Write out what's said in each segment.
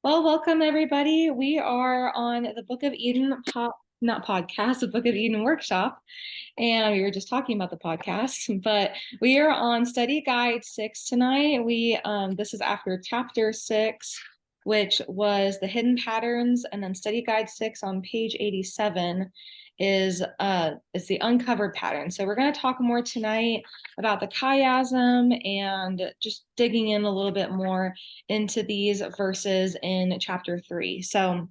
Well, welcome everybody. We are on the Book of Eden not podcast, the Book of Eden workshop. And we were just talking about the podcast, but we are on study guide 6 tonight. This is after chapter 6, which was the hidden patterns, and then study guide 6 on page 87 is the uncovered pattern. So we're going to talk more tonight about the chiasm and just digging in a little bit more into these verses in chapter 3. So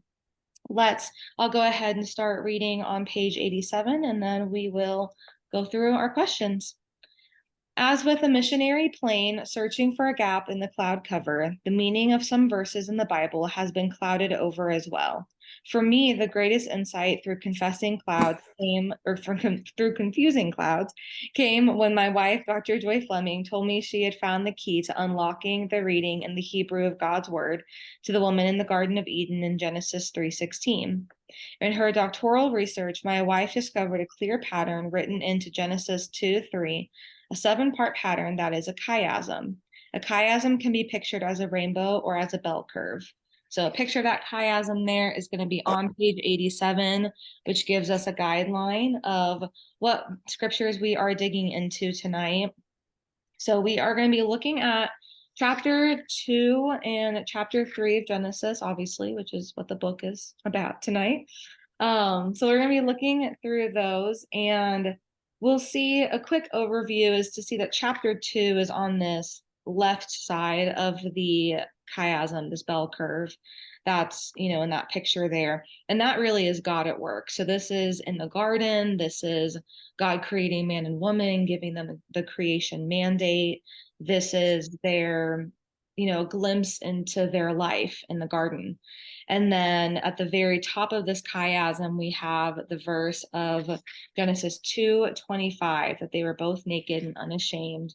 I'll go ahead and start reading on page 87, and then we will go through our questions. As with a missionary plane searching for a gap in the cloud cover, the meaning of some verses in the Bible has been clouded over as well. For me, the greatest insight through confusing clouds came when my wife, Dr. Joy Fleming, told me she had found the key to unlocking the reading in the Hebrew of God's word to the woman in the Garden of Eden in Genesis 3:16. In her doctoral research, my wife discovered a clear pattern written into Genesis 2-3, a 7-part pattern that is a chiasm. A chiasm can be pictured as a rainbow or as a bell curve. So a picture of that chiasm there is going to be on page 87, which gives us a guideline of what scriptures we are digging into tonight. So we are going to be looking at chapter 2 and chapter 3 of Genesis, obviously, which is what the book is about tonight. So we're going to be looking through those, and we'll see a quick overview is to see that chapter 2 is on this left side of the chiasm, this bell curve that's, in that picture there. And that really is God at work. So this is in the garden. This is God creating man and woman, giving them the creation mandate. This is their, glimpse into their life in the garden. And then at the very top of this chiasm, we have the verse of Genesis 2:25, that they were both naked and unashamed.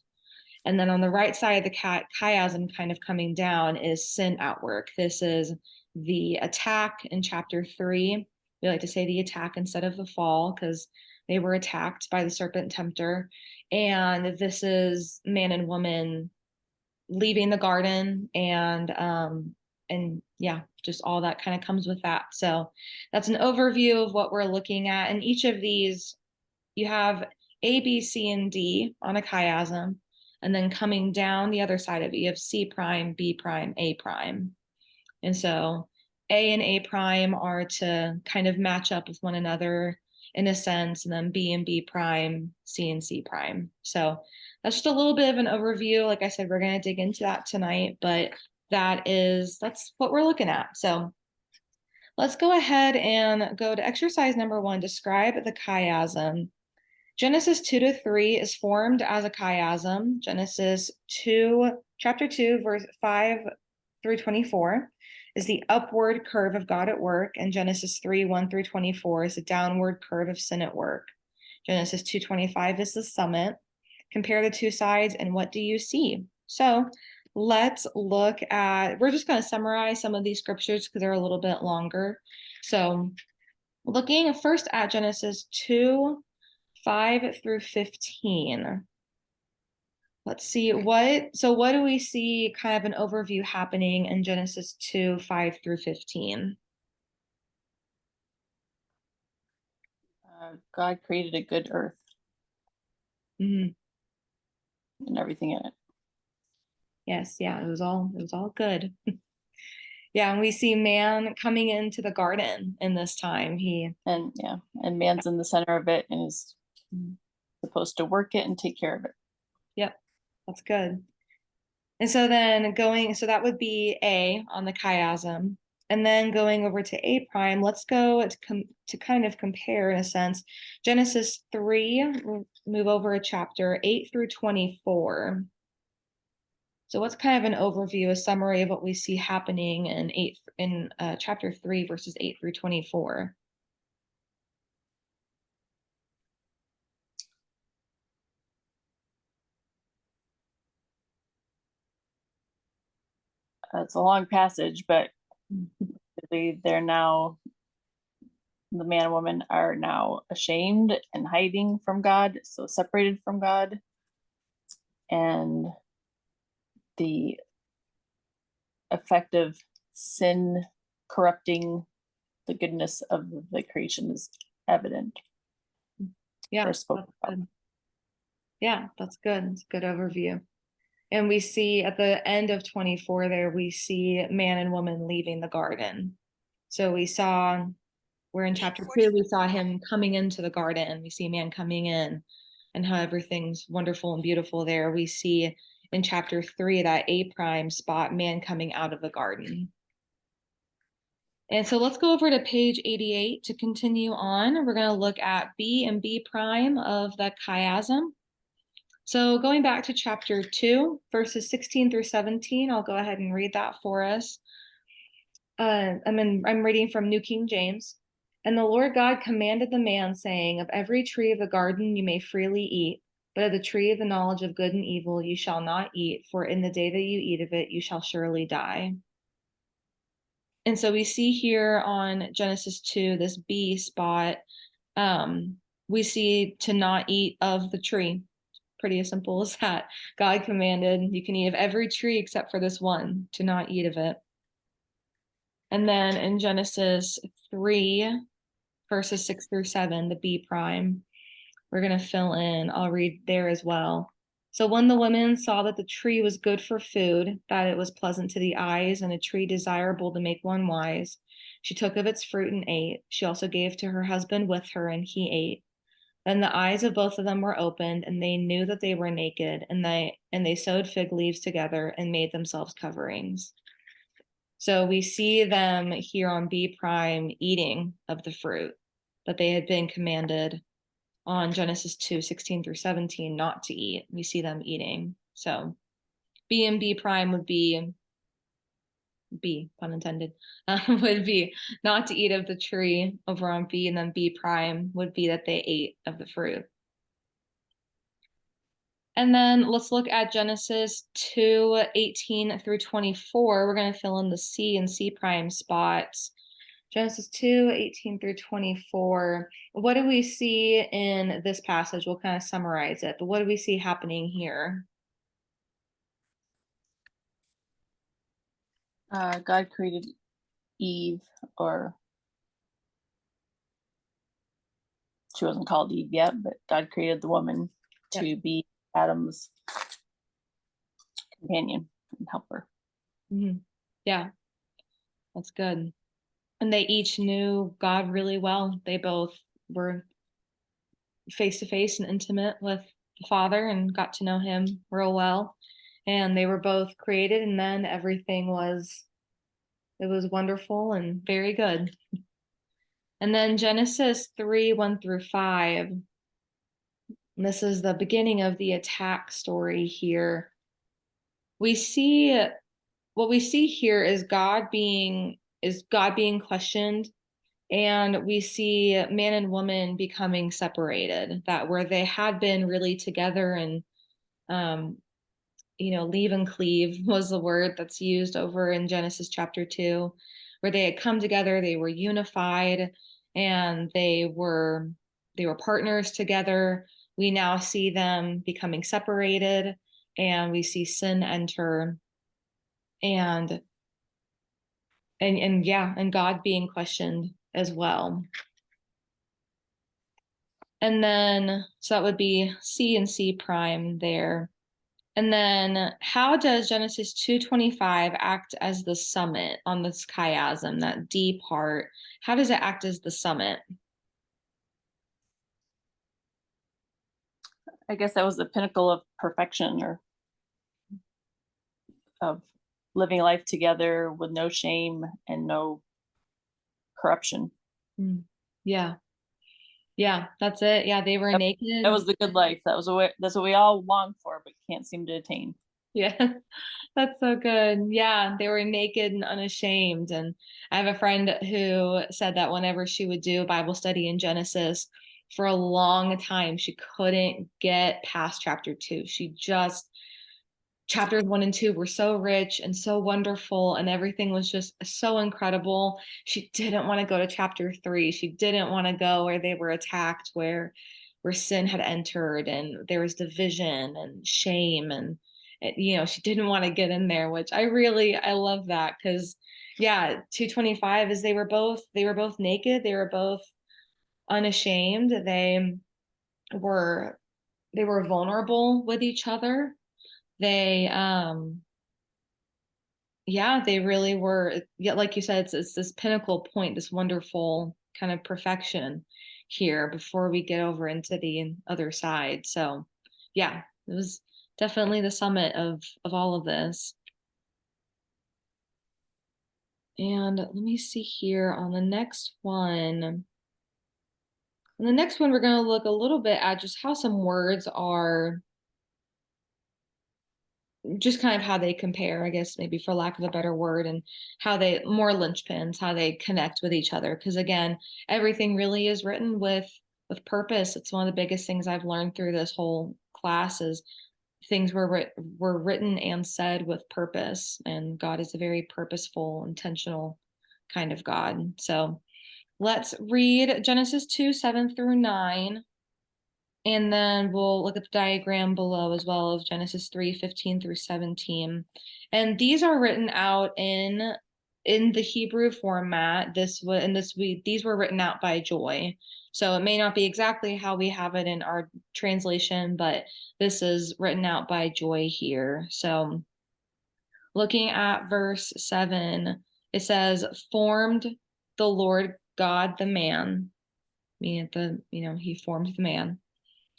And then on the right side of the chiasm, kind of coming down, is sin at work. This is the attack in chapter 3. We like to say the attack instead of the fall, because they were attacked by the serpent tempter. And this is man and woman leaving the garden, and yeah, just all that kind of comes with that. So that's an overview of what we're looking at. And each of these, you have A, B, C, and D on a chiasm. And then coming down the other side of it, you have C prime, B prime, A prime. And so A and A prime are to kind of match up with one another in a sense, and then B and B prime, C and C prime. So that's just a little bit of an overview. Like I said, we're going to dig into that tonight, but that's what we're looking at. So let's go ahead and go to exercise number 1, describe the chiasm. Genesis 2-3 is formed as a chiasm. Genesis 2, chapter 2, verse 5-24 is the upward curve of God at work, and Genesis 3:1-24 is the downward curve of sin at work. Genesis 2:25 is the summit. Compare the two sides, and what do you see? So let's look at, we're just going to summarize some of these scriptures because they're a little bit longer. So looking first at Genesis 2:5-15. Let's see what do we see kind of an overview happening in Genesis 2:5-15? God created a good earth and everything in it. Yes, yeah, it was all good. Yeah, and we see man coming into the garden in this time. And man's in the center of it and is supposed to work it and take care of it. Yep, that's good. And so then so that would be A on the chiasm. And then going over to A prime, let's go to kind of compare in a sense. Genesis 3, we'll move over a chapter 8-24. So what's kind of an overview, a summary of what we see happening in chapter 3, verses 8-24? It's a long passage, but they're now, the man and woman are now ashamed and hiding from God, so separated from God. And the effect of sin corrupting the goodness of the creation is evident. Yeah, Or spoken that's about. good. Yeah, that's good. It's a good overview. And we see at the end of 24 there, we see man and woman leaving the garden. So we're in chapter 2, we saw him coming into the garden. We see man coming in and how everything's wonderful and beautiful there. We see in chapter 3 that A prime spot man coming out of the garden. And so let's go over to page 88 to continue on. We're going to look at B and B prime of the chiasm. So going back to chapter 2, verses 16 through 17, I'll go ahead and read that for us. I'm reading from New King James. And the Lord God commanded the man, saying, of every tree of the garden you may freely eat, but of the tree of the knowledge of good and evil you shall not eat, for in the day that you eat of it you shall surely die. And so we see here on Genesis 2, this B spot, we see to not eat of the tree. Pretty as simple as that. God commanded, you can eat of every tree except for this one, to not eat of it. And then in Genesis 3, verses 6 through 7, the B prime, we're going to fill in. I'll read there as well. So when the woman saw that the tree was good for food, that it was pleasant to the eyes, and a tree desirable to make one wise, she took of its fruit and ate. She also gave to her husband with her, and he ate. Then the eyes of both of them were opened, and they knew that they were naked, and they sewed fig leaves together and made themselves coverings. So we see them here on B prime eating of the fruit that they had been commanded on Genesis 2, 16 through 17 not to eat. We see them eating. So B and B prime would be B, pun intended, would be not to eat of the tree over on B, and then B prime would be that they ate of the fruit. And then let's look at Genesis 2, 18 through 24. We're going to fill in the C and C prime spots. Genesis 2, 18 through 24. What do we see in this passage? We'll kind of summarize it, but what do we see happening here? God created Eve, or she wasn't called Eve yet, but God created the woman to be Adam's companion and helper. Mm-hmm. Yeah, that's good. And they each knew God really well. They both were face to face and intimate with the Father and got to know him real well. And they were both created, and then everything was wonderful and very good. And then Genesis 3, 1 through 5. This is the beginning of the attack story here. We see what we see here is God being questioned, and we see man and woman becoming separated, that where they had been really together and leave and cleave was the word that's used over in Genesis chapter 2, where they had come together, they were unified, and they were partners together. We now see them becoming separated, and we see sin enter, and God being questioned as well. And then, so that would be C and C prime there. And then how does Genesis 2:25 act as the summit on this chiasm, that D part? How does it act as the summit? I guess that was the pinnacle of perfection, or of living life together with no shame and no corruption. Yeah. Yeah, that's it. Yeah, they were naked. That was the good life. That's what we all long for, but can't seem to attain. Yeah, that's so good. Yeah, they were naked and unashamed. And I have a friend who said that whenever she would do a Bible study in Genesis, for a long time, she couldn't get past chapter 2. Chapters 1 and 2 were so rich and so wonderful, and everything was just so incredible. She didn't want to go to chapter 3. She didn't want to go where they were attacked, where sin had entered and there was division and shame, and she didn't want to get in there, which I love that, because yeah, 225 is they were both naked, they were both unashamed, were they were vulnerable with each other. They yeah, they really were. Yeah, like you said, it's this pinnacle point, this wonderful kind of perfection here before we get over into the other side. So yeah, it was definitely the summit of all of this. And let me see here on the next one. On the next one, we're going to look a little bit at just how some words are, just kind of how they compare, I guess, maybe for lack of a better word, and how they, more linchpins, how they connect with each other. Because again, everything really is written with purpose. It's one of the biggest things I've learned through this whole class is things were written and said with purpose. And God is a very purposeful, intentional kind of God. So let's read Genesis 2, 7 through 9. And then we'll look at the diagram below as well of Genesis 3, 15 through 17. And these are written out in the Hebrew format. These were written out by Joy. So it may not be exactly how we have it in our translation, but this is written out by Joy here. So looking at verse 7, it says, formed the Lord God the man, meaning he formed the man.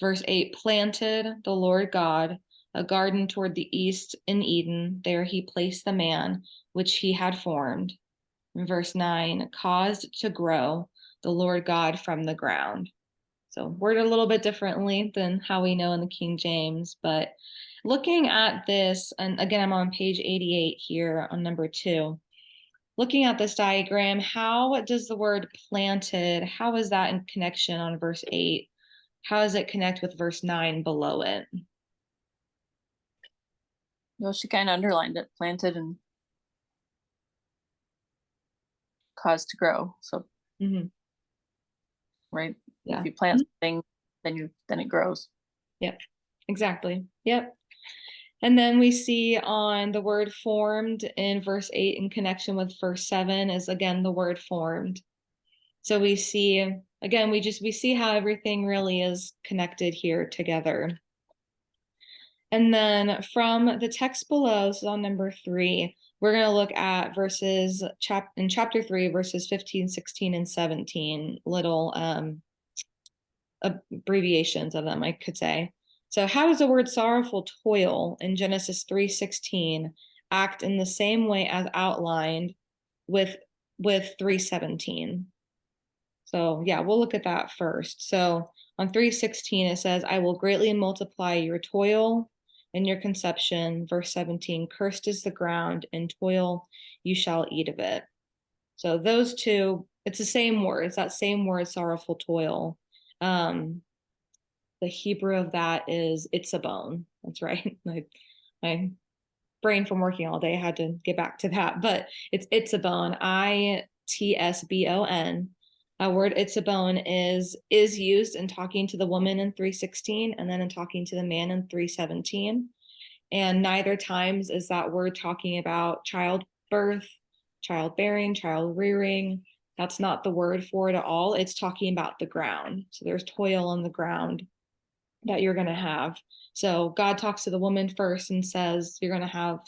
Verse 8, planted the Lord God a garden toward the east in Eden. There he placed the man which he had formed. And verse 9, caused to grow the Lord God from the ground. So worded a little bit differently than how we know in the King James, but looking at this, and again, I'm on page 88 here on number 2. Looking at this diagram, how does the word planted, how is that in connection on verse 8? How does it connect with verse 9 below it? Well, she kind of underlined it, planted and caused to grow. So, right. Yeah. If you plant something, then it grows. Yep. Exactly. Yep. And then we see on the word formed in verse 8 in connection with verse 7 is again the word formed. So we see, again, we see how everything really is connected here together. And then from the text below, so on number 3, we're going to look at verses in chapter 3, verses 15, 16, and 17, little abbreviations of them, I could say. So how does the word sorrowful toil in Genesis 3:16 act in the same way as outlined with 3:17? So yeah, we'll look at that first. So on 3:16, it says, I will greatly multiply your toil and your conception. Verse 17, cursed is the ground, and toil you shall eat of it. So those two, it's the same word. It's that same word, sorrowful toil. The Hebrew of that is itzabon. That's right. My brain from working all day, I had to get back to that, but it's itzabon, ITSBON. Word itzabon is used in talking to the woman in 3:16 and then in talking to the man in 3:17. And neither times is that word talking about childbirth, childbearing, child rearing. That's not the word for it at all. It's talking about the ground. So there's toil on the ground that you're going to have. So God talks to the woman first and says, you're going to have,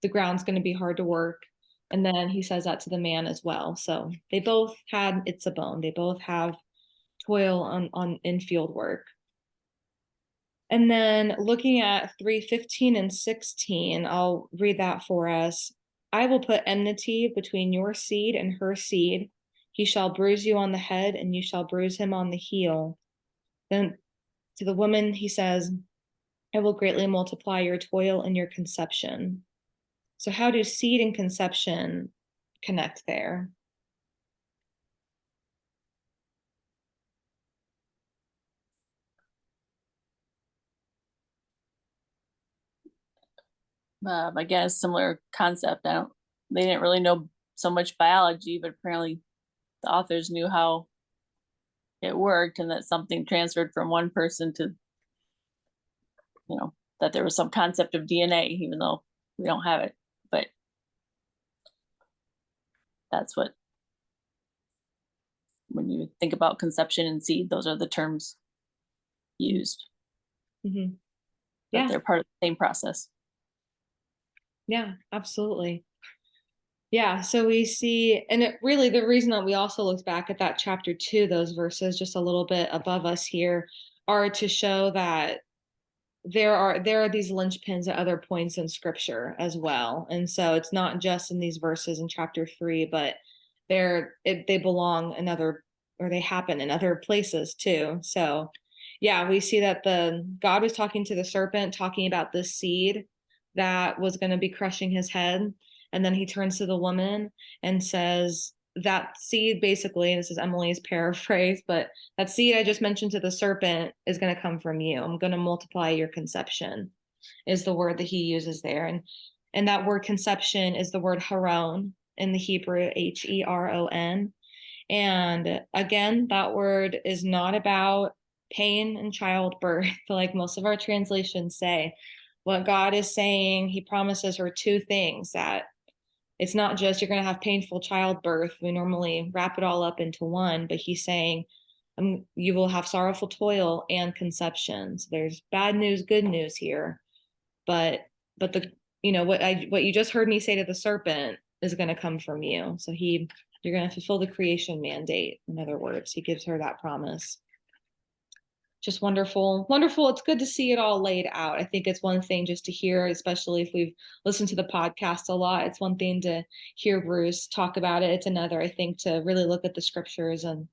the ground's going to be hard to work. And then he says that to the man as well. So they both had itzabon. They both have toil on in field work. And then looking at 3:15 and 16, I'll read that for us. I will put enmity between your seed and her seed. He shall bruise you on the head, and you shall bruise him on the heel. Then to the woman, he says, I will greatly multiply your toil and your conception. So how do seed and conception connect there? Again, a similar concept. They didn't really know so much biology, but apparently the authors knew how it worked and that something transferred from one person to, that there was some concept of DNA, even though we don't have it. But that's what, when you think about conception and seed, those are the terms used. Mm-hmm. But Yeah. they're part of the same process. Yeah, absolutely. Yeah, so we see, and it really, the reason that we also looked back at that chapter 2, those verses just a little bit above us here, are to show that there are these linchpins at other points in scripture as well. And so it's not just in these verses in chapter 3, but they belong in other, or they happen in other places too. So yeah, we see that God was talking to the serpent, talking about this seed that was going to be crushing his head. And then he turns to the woman and says, that seed, basically, this is Emily's paraphrase, but that seed I just mentioned to the serpent is going to come from you. I'm going to multiply your conception, is the word that he uses there. And that word conception is the word heron in the Hebrew, Heron. And again, that word is not about pain and childbirth, like most of our translations say. What God is saying, he promises her two things: that it's not just you're going to have painful childbirth. We normally wrap it all up into one, but he's saying you will have sorrowful toil and conception. So there's bad news, good news here. But the, what you just heard me say to the serpent is going to come from you. So you're going to fulfill the creation mandate. In other words, he gives her that promise. Just wonderful. It's good to see it all laid out. I think it's one thing just to hear, especially if we've listened to the podcast a lot. It's one thing to hear Bruce talk about it. It's another, I think, to really look at the scriptures and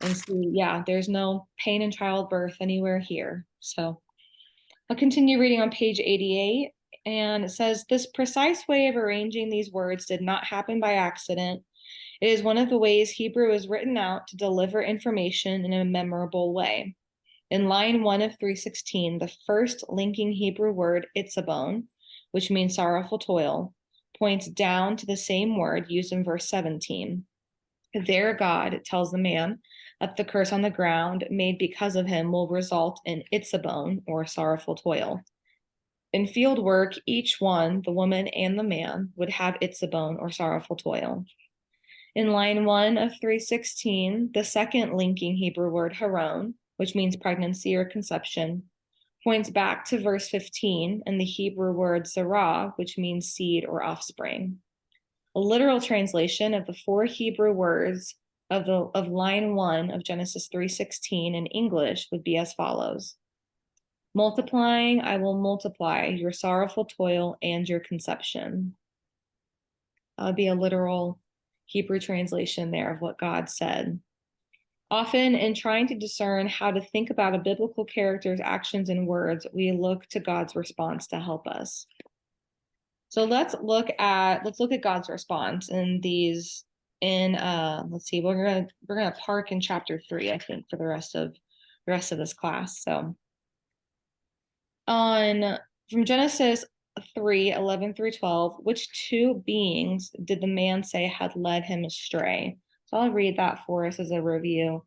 see, yeah, there's no pain in childbirth anywhere here. So I'll continue reading on page 88. And it says, this precise way of arranging these words did not happen by accident. It is one of the ways Hebrew is written out to deliver information in a memorable way. In line 1 of 316, the first linking Hebrew word, itzabon, which means sorrowful toil, points down to the same word used in verse 17. There God tells the man that the curse on the ground made because of him will result in itzabon, or sorrowful toil. In field work, each one, the woman and the man, would have itzabon, or sorrowful toil. In line 1 of 316, the second linking Hebrew word, haron, which means pregnancy or conception, points back to verse 15 and the Hebrew word zarah, which means seed or offspring. A literal translation of the 4 Hebrew words of line 1 of Genesis 3:16 in English would be as follows: multiplying, I will multiply your sorrowful toil and your conception. That would be a literal Hebrew translation there of what God said. Often, in trying to discern how to think about a biblical character's actions and words, we look to God's response to help us. So let's look at God's response in these. Let's see, we're gonna park in chapter 3, I think, for the rest of this class. So from Genesis 3:11 through 12, which two beings did the man say had led him astray? So I'll read that for us as a review.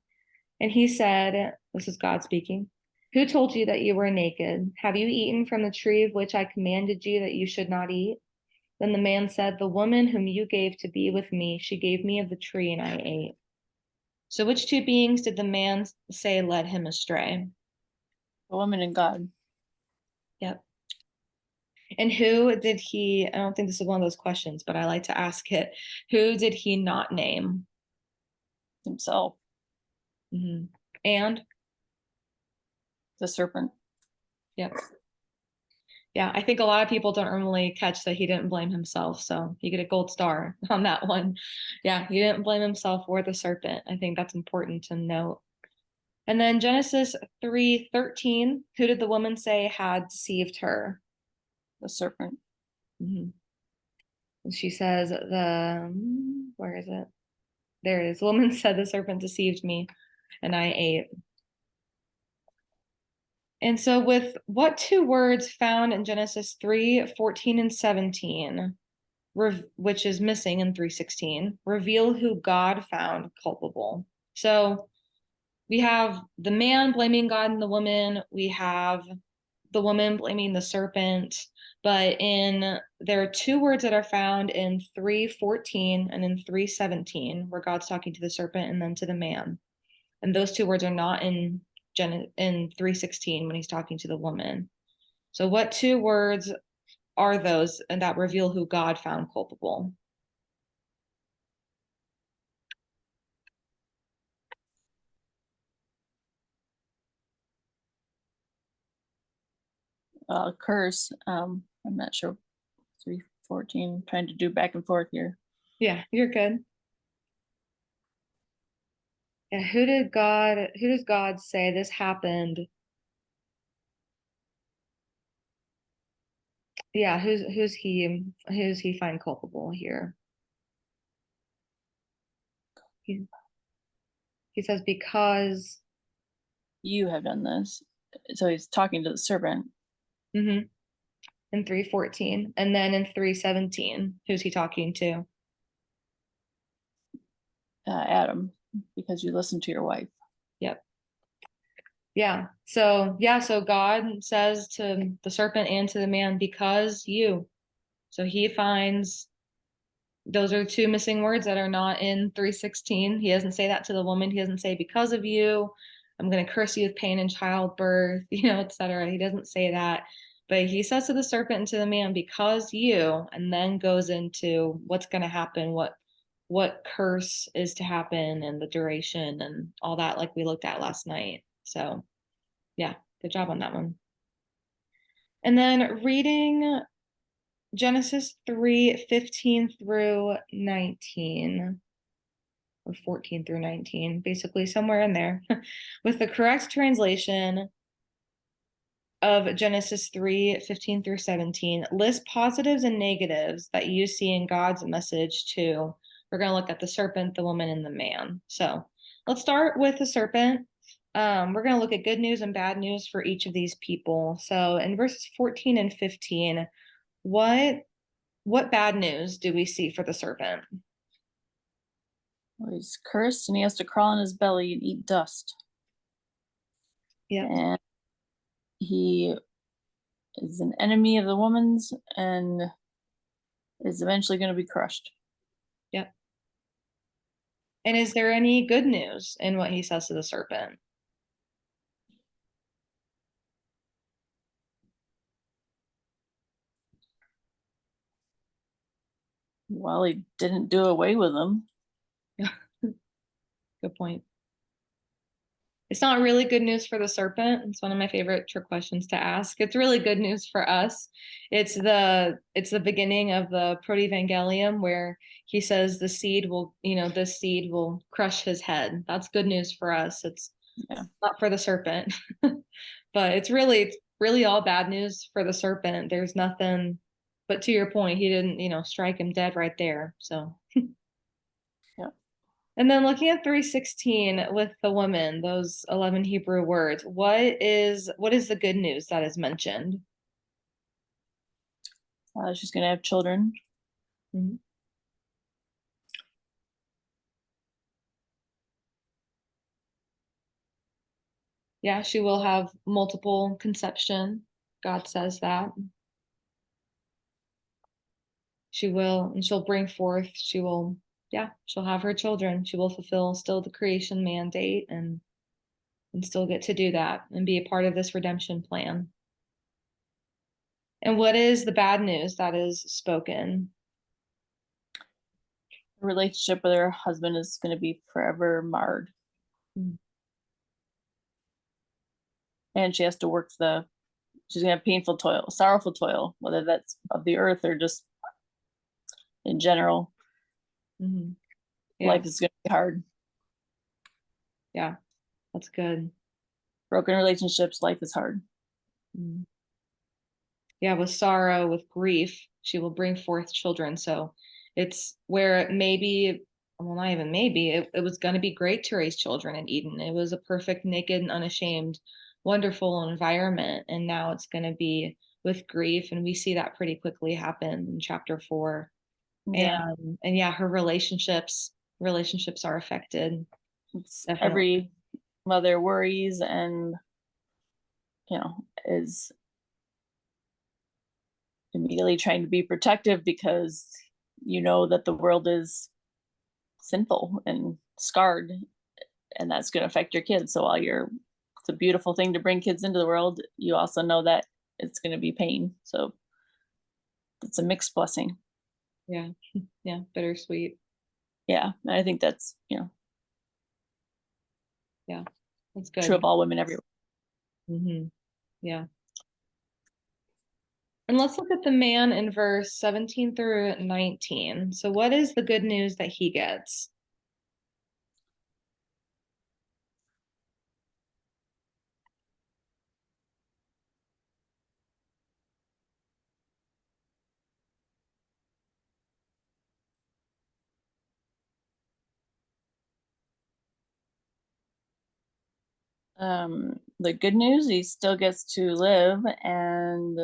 And he said, this is God speaking, who told you that you were naked? Have you eaten from the tree of which I commanded you that you should not eat? Then the man said, the woman whom you gave to be with me, she gave me of the tree and I ate. So which two beings did the man say led him astray? The woman and God. Yep. And who did he, I don't think this is one of those questions, but I like to ask it, who did he not name? Himself. Mm-hmm. And? The serpent. Yep. Yeah, I think a lot of people don't normally catch that he didn't blame himself. So you get a gold star on that one. Yeah, he didn't blame himself or the serpent. I think that's important to note. And then Genesis 3:13, who did the woman say had deceived her? The serpent. Mm-hmm. She says, where is it? There it is. The woman said, the serpent deceived me and I ate. And so with what two words found in Genesis 3:14 and 17, which is missing in 3:16, reveal who God found culpable? So we have the man blaming God and the woman. We have the woman blaming the serpent. But there are two words that are found in 3:14 and in 3:17, where God's talking to the serpent and then to the man. And those two words are not in 3:16 when he's talking to the woman. So what two words are those and that reveal who God found culpable? Curse. I'm not sure. 3:14. Trying to do back and forth here. Yeah, you're good. Yeah, who does God say this happened? Yeah, who's he find culpable here? He says because You have done this. So he's talking to the serpent. in 3:14. And then in 3:17, who's he talking to? Adam, because you listened to your wife. Yep. Yeah. So God says to the serpent and to the man, because you. So he finds those are two missing words that are not in 3:16. He doesn't say that to the woman. He doesn't say, because of you, I'm going to curse you with pain in childbirth, etc. He doesn't say that. But he says to the serpent and to the man, because you, and then goes into what's going to happen, what curse is to happen and the duration and all that, like we looked at last night. So yeah, good job on that one. And then reading Genesis 3:15 through 19, or 14 through 19, basically somewhere in there, with the correct translation of Genesis 3:15 through 17, list positives and negatives that you see in God's message to. We're going to look at the serpent, the woman, and the man. So let's start with the serpent. We're going to look at good news and bad news for each of these people. So in verses 14 and 15, what bad news do we see for the serpent? Well, he's cursed and he has to crawl on his belly and eat dust. Yeah. And he is an enemy of the woman's and is eventually going to be crushed. Yep. And is there any good news in what he says to the serpent? Well, he didn't do away with them. Good point. It's not really good news for the serpent. It's one of my favorite trick questions to ask. It's really good news for us. It's the beginning of the Protevangelium where he says this seed will crush his head. That's good news for us. It's not for the serpent. But it's really all bad news for the serpent. There's nothing, but to your point, he didn't, strike him dead right there. So Yeah. And then looking at 3:16 with the woman, those 11 Hebrew words, what is the good news that is mentioned? She's going to have children. Mhm. Yeah, she will have multiple conception. God says that. She'll bring forth, she'll have her children. She will fulfill still the creation mandate and still get to do that and be a part of this redemption plan. And what is the bad news that is spoken? The relationship with her husband is going to be forever marred. Mm. And she has to work she's going to have painful toil, sorrowful toil, whether that's of the earth or just in general. Mm-hmm. Yeah. Life is going to be hard. Yeah, that's good. Broken relationships, life is hard. Mm. Yeah, with sorrow, with grief, she will bring forth children. So it's where maybe, well, not even maybe, it was going to be great to raise children in Eden. It was a perfect, naked, and unashamed, wonderful environment. And now it's going to be with grief. And we see that pretty quickly happen in chapter 4. Yeah. And yeah, her relationships are affected. Every mother worries and is immediately trying to be protective because you know that the world is sinful and scarred, and that's going to affect your kids. So while it's a beautiful thing to bring kids into the world, you also know that it's going to be pain. So it's a mixed blessing. Yeah. Yeah. Bittersweet. Yeah, and I think that's Yeah. That's true good. of all women everywhere. Yeah. And let's look at the man in verse 17 through 19. So, what is the good news that he gets? The good news, he still gets to live and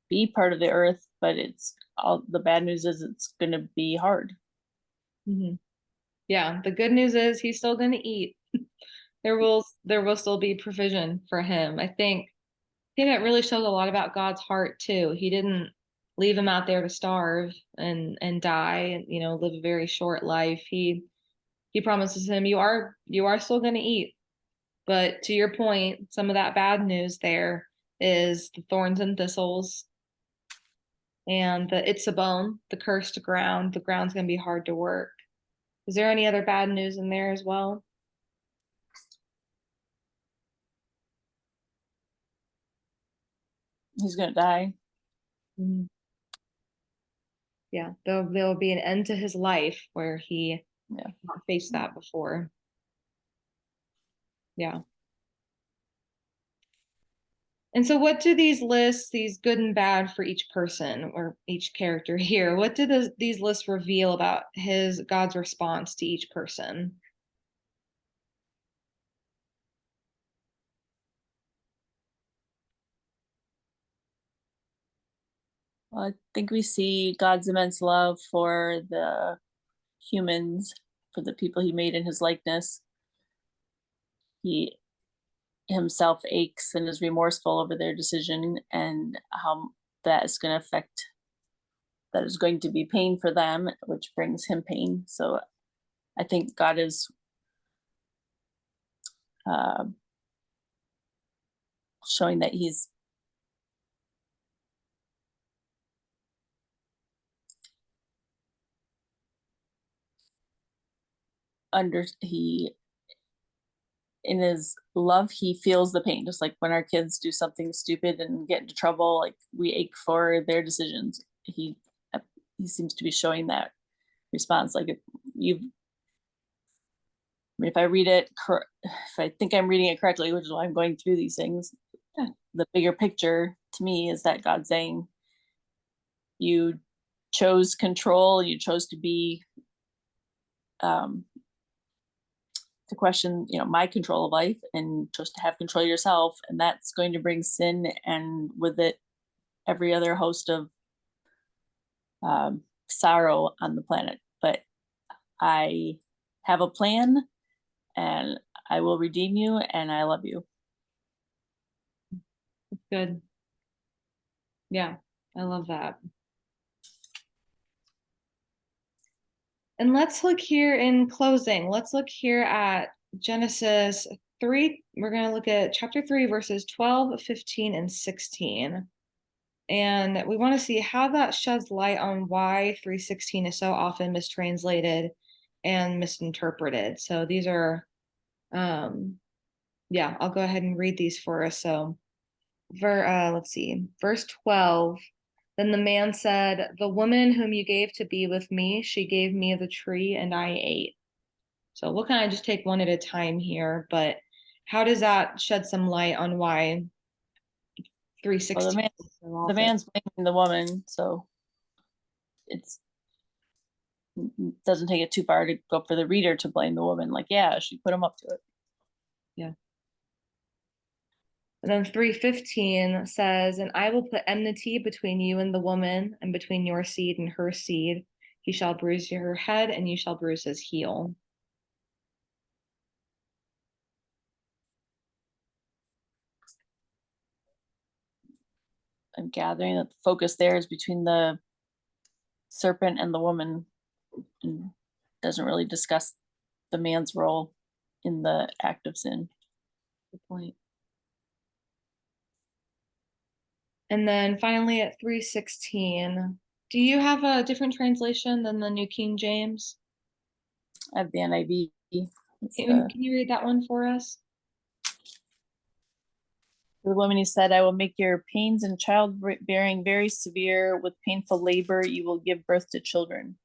be part of the earth, but it's all the bad news is it's going to be hard. Mm-hmm. Yeah, the good news is he's still going to eat. There will still be provision for him. I think that really shows a lot about God's heart too. He didn't leave him out there to starve and die and live a very short life. He promises him you are still going to eat. But to your point, some of that bad news there is the thorns and thistles and it's a bone, the cursed ground. The ground's going to be hard to work. Is there any other bad news in there as well? He's going to die. Mhm. Yeah, there'll be an end to his life where he not faced that before. Yeah. And so what do these lists, these good and bad for each person or each character here, what do these lists reveal about God's response to each person? Well, I think we see God's immense love for the humans, for the people he made in his likeness. He himself aches and is remorseful over their decision, and how that is going to affect, that is going to be pain for them, which brings him pain. So I think God is uh, showing that he's he in his love, he feels the pain, just like when our kids do something stupid and get into trouble, like we ache for their decisions. He seems to be showing that response. Like, if you've, I mean, if I read it, if I think I'm reading it correctly, which is why I'm going through these things, the bigger picture to me is that God's saying, you chose control, you chose to be to question my control of life, and just to have control of yourself, and that's going to bring sin, and with it every other host of sorrow on the planet. But I have a plan, and I will redeem you, and I love you. Good. Yeah, I love that. And let's look here in closing. Let's look here at Genesis 3. We're going to look at chapter 3, verses 12, 15, and 16. And we want to see how that sheds light on why 3:16 is so often mistranslated and misinterpreted. So these are, I'll go ahead and read these for us. So, let's see, verse 12. Then the man said, "The woman whom you gave to be with me, she gave me of the tree, and I ate." So we'll kind of just take one at a time here, but how does that shed some light on why Well, 3:16 is so the often? man's blaming the woman, so it's doesn't take it too far to go for the reader to blame the woman. Like, yeah, she put him up to it. Yeah. And then 3:15 says, "And I will put enmity between you and the woman, and between your seed and her seed. He shall bruise your head, and you shall bruise his heel." I'm gathering that the focus there is between the serpent and the woman, and doesn't really discuss the man's role in the act of sin. Good point. And then finally at 316, do you have a different translation than the New King James? I have the NIV. Can you read that one for us? The woman, he said, I will make your pains in childbearing very severe. With painful labor, you will give birth to children.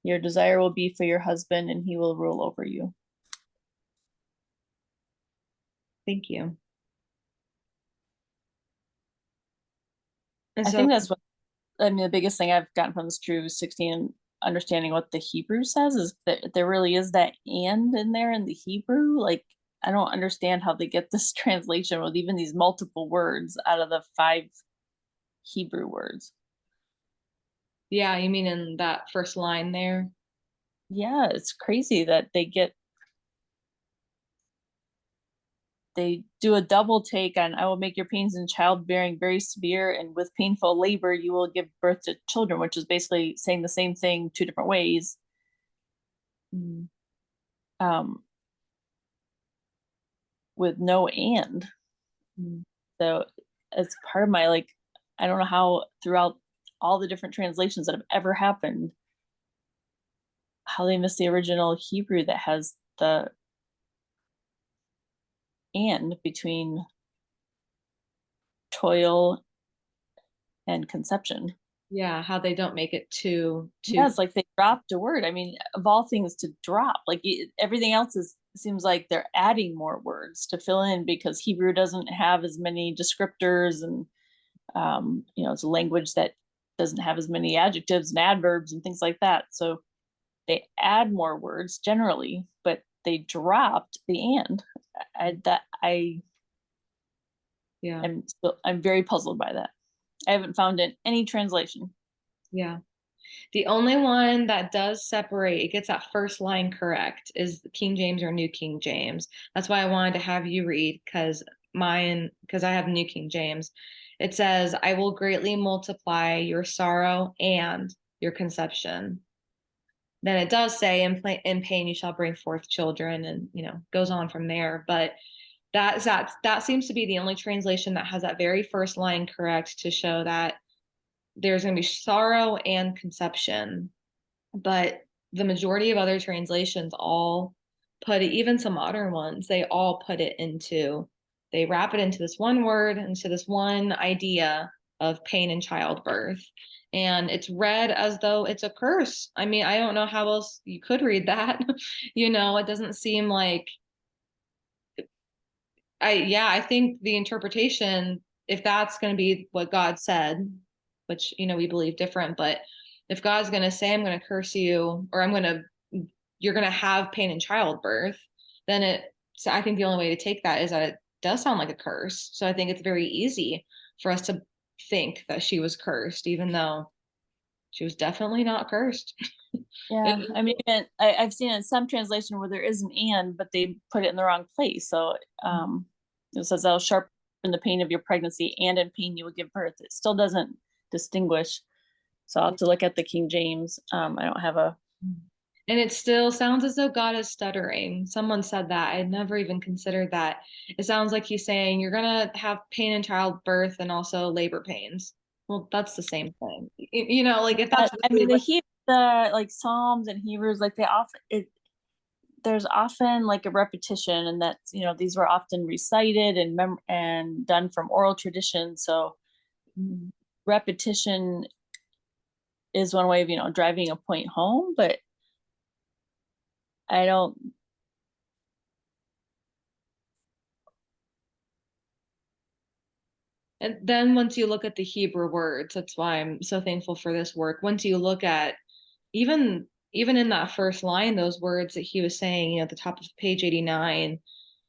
Your desire will be for your husband, and he will rule over you. Thank you. I think that's what, I mean, the biggest thing I've gotten from this Tru316, understanding what the Hebrew says, is that there really is that and in there in the Hebrew. Like, I don't understand how they get this translation with even these multiple words out of the 5 Hebrew words. Yeah, you mean in that first line there? Yeah, it's crazy that they do a double take on, I will make your pains in childbearing very severe, and with painful labor you will give birth to children, which is basically saying the same thing 2 different ways. Mm. With no and. Mm. So as part of my, like, I don't know how throughout all the different translations that have ever happened, how they miss the original Hebrew that has the and between toil and conception. Yeah, how they don't make it too Yeah, it's like they dropped a word. I mean, of all things to drop, like everything else seems like they're adding more words to fill in, because Hebrew doesn't have as many descriptors, and it's a language that doesn't have as many adjectives and adverbs and things like that. So they add more words generally, but they dropped the and. Yeah. I'm very puzzled by that. I haven't found in any translation. Yeah. The only one that does separate, it gets that first line correct, is King James or New King James. That's why I wanted to have you read, because I have New King James. It says, I will greatly multiply your sorrow and your conception. Then it does say, in pain you shall bring forth children, and goes on from there. But that seems to be the only translation that has that very first line correct, to show that there's going to be sorrow and conception. But the majority of other translations all put it, even some modern ones, they wrap it into this one word, into this one idea of pain and childbirth. And it's read as though it's a curse. I mean, I don't know how else you could read that. It doesn't seem like, I think the interpretation, if that's going to be what God said, which, we believe different, but if God's going to say, I'm going to curse you, or you're going to have pain in childbirth, then so I think the only way to take that is that it does sound like a curse. So I think it's very easy for us to think that she was cursed, even though she was definitely not cursed. Yeah, I mean, I've seen in some translation where there is an and, but they put it in the wrong place. So it says, I'll sharpen the pain of your pregnancy, and in pain you will give birth. It still doesn't distinguish. So I'll have to look at the King James. I don't have a. And it still sounds as though God is stuttering. Someone said that. I had never even considered that. It sounds like he's saying you're going to have pain in childbirth and also labor pains. Well, that's the same thing. Like if that's I mean, really the like Psalms and Hebrews, like there's often like a repetition, and that's, these were often recited and done from oral tradition. So repetition is one way of driving a point home, but I don't. And then once you look at the Hebrew words, that's why I'm so thankful for this work. Once you look at even in that first line, those words that he was saying, at the top of page 89,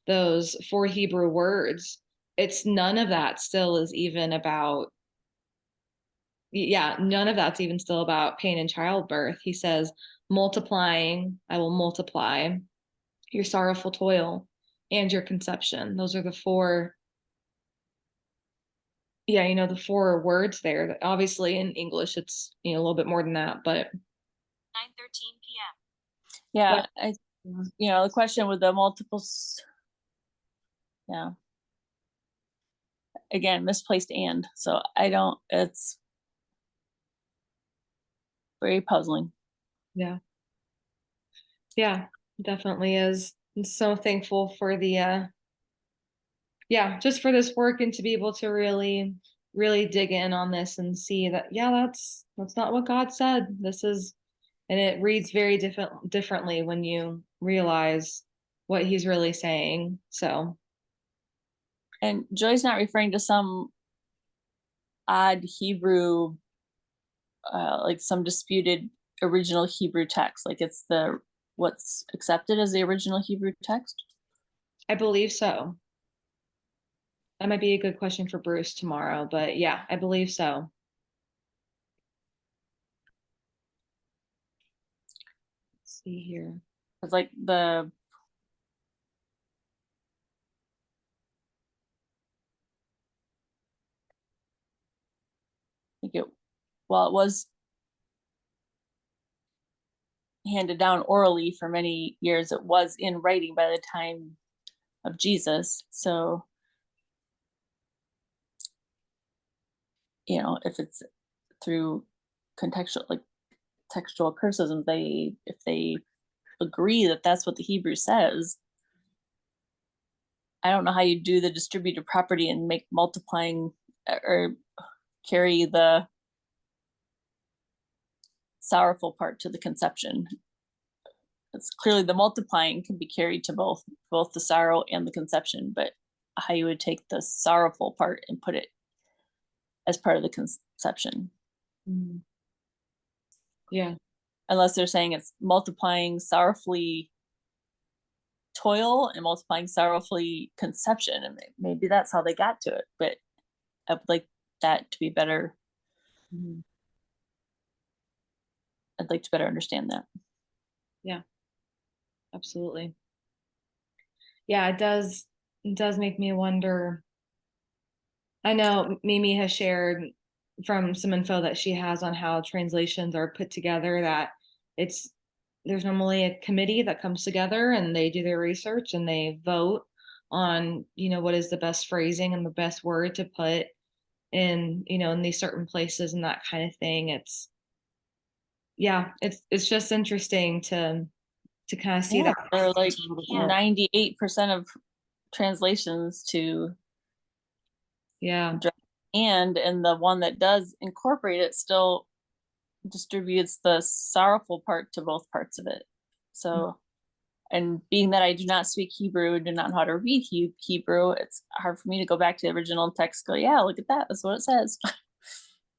those 4 Hebrew words, it's none of that still is even about, none of that's even still about pain and childbirth. He says, multiplying, I will multiply your sorrowful toil and your conception. Those are the 4. yeah, the 4 words there. Obviously in English it's, a little bit more than that, but 9:13 p.m. Yeah, the question with the multiples, yeah. Again, misplaced and. So it's very puzzling. yeah. Yeah, definitely is. I'm so thankful for the just for this work and to be able to really, really dig in on this and see that, that's not what God said. This is, and it reads very differently when you realize what he's really saying. So, and Joy's not referring to some odd Hebrew, like some disputed original Hebrew text, like it's what's accepted as the original Hebrew text. I believe so. That might be a good question for Bruce tomorrow, but yeah, I believe so. Let's see here. It's like it was handed down orally for many years, it was in writing by the time of Jesus. So, if it's through textual criticism, if they agree that that's what the Hebrew says, I don't know how you do the distributive property and make multiplying or carry the sorrowful part to the conception. It's clearly the multiplying can be carried to both the sorrow and the conception, but how you would take the sorrowful part and put it as part of the conception. Mm-hmm. Yeah. Unless they're saying it's multiplying sorrowfully toil and multiplying sorrowfully conception, and maybe that's how they got to it, but I would like that to be better. Mm-hmm. I'd like to better understand that. Yeah, absolutely. Yeah, it does make me wonder. I know Mimi has shared from some info that she has on how translations are put together, that there's normally a committee that comes together and they do their research and they vote on, what is the best phrasing and the best word to put in, in these certain places and that kind of thing. It's just interesting to kind of see that. There are like 98% of translations to Yeah. and the one that does incorporate it still distributes the sorrowful part to both parts of it. So, and being that I do not speak Hebrew, do not know how to read Hebrew, it's hard for me to go back to the original text, go, yeah, look at that, that's what it says.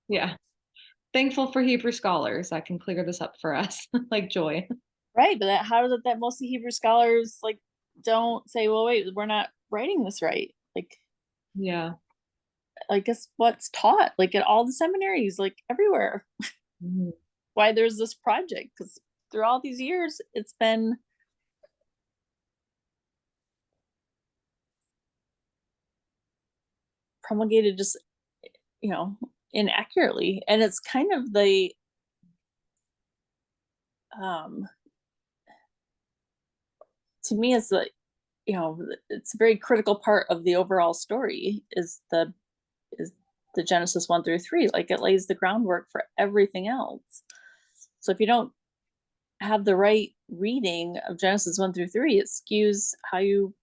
Yeah. Thankful for Hebrew scholars that can clear this up for us, like Joy. Right, but how is it that most Hebrew scholars like don't say, well, wait, we're not writing this right? Like, yeah, I guess what's taught, like at all the seminaries, like everywhere. mm-hmm. Why there's this project, because through all these years, it's been promulgated just, inaccurately. And it's kind of the, to me, it's the, it's a very critical part of the overall story is the Genesis 1 through 3. Like it lays the groundwork for everything else. So if you don't have the right reading of Genesis 1 through 3, it skews how you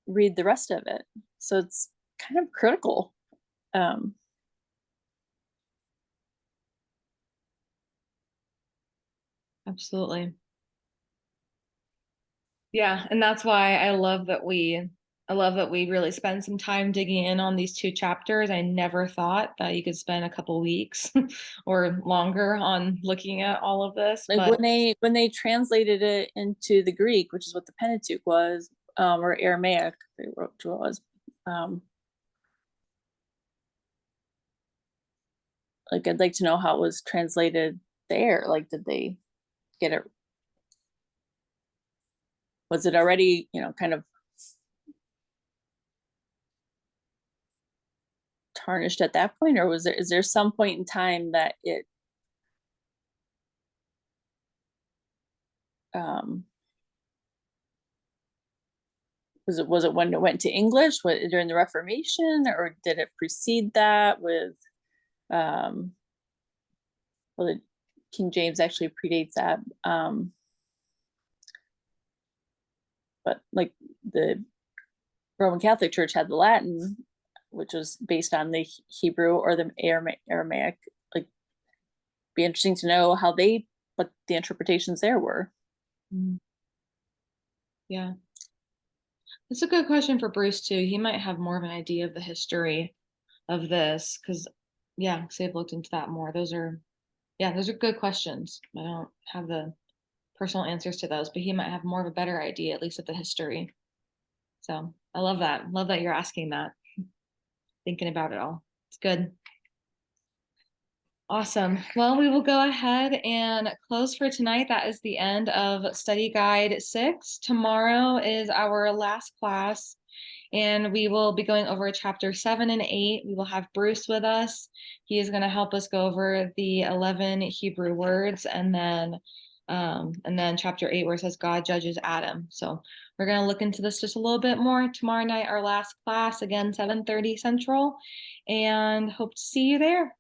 read the rest of it. So it's kind of critical. Absolutely. Yeah, and that's why I love that we really spend some time digging in on these 2 chapters. I never thought that you could spend a couple weeks or longer on looking at all of this. Like but when they translated it into the Greek, which is what the Pentateuch was, or Aramaic, they wrote to it was. Like I'd like to know how it was translated there. Like, did they get it? Was it already, kind of tarnished at that point, or is there some point in time that it was it when it went to English during the Reformation, or did it precede that with well, the King James actually predates that, but like the Roman Catholic Church had the Latin, which was based on the Hebrew or the Aramaic. Like, be interesting to know what the interpretations there were. Yeah. It's a good question for Bruce too. He might have more of an idea of the history of this because they've looked into that more. Those are good questions. I don't have the personal answers to those, but he might have more of a better idea, at least of the history. So I love that. Love that you're asking that, thinking about it all. It's good. Awesome. Well, we will go ahead and close for tonight. That is the end of study guide 6. Tomorrow is our last class, and we will be going over chapter 7 and 8. We will have Bruce with us. He is going to help us go over the 11 Hebrew words, and then chapter 8 where it says God judges Adam. So we're going to look into this just a little bit more tomorrow night, our last class, again 7:30 Central, and hope to see you there.